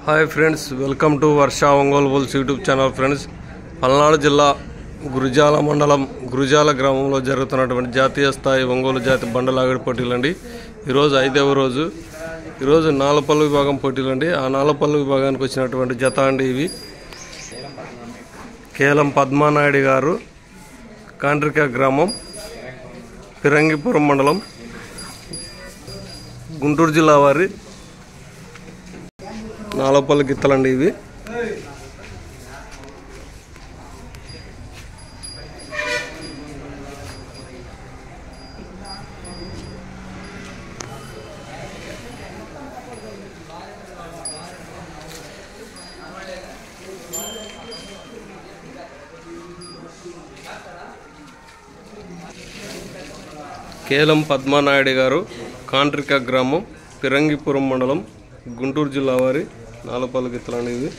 hi friends welcome to Varsha Ongole bulls YouTube channel friends Palnadu జిల్లా గురిజాల మండలం గురిజాల గ్రామంలో జరుగుతున్నటువంటి జాతీయ స్థాయి ఒంగోలు జాతి బండలాగడి పోటీలండి ఈ రోజు 5వ రోజు ఈ రోజు నాలపల్లి విభాగం పోటీలండి ఆ నాలపల్లి విభాగానికి వచ్చినటువంటి జత అండి ఇవి కేలం పద్మానాయుడు గారు కాండ్రిక గ్రామం పిరంగిపురం మండలం గుంటూరు జిల్లా వారి నాలపల్లి గిత్తలండి ఇవి కేలం పద్మానాయుడు గారు కాండ్రిక గ్రామం పిరంగిపురం మండలం గుంటూరు జిల్లా వారి నాలపల్లి గిత్తలండి ఇవి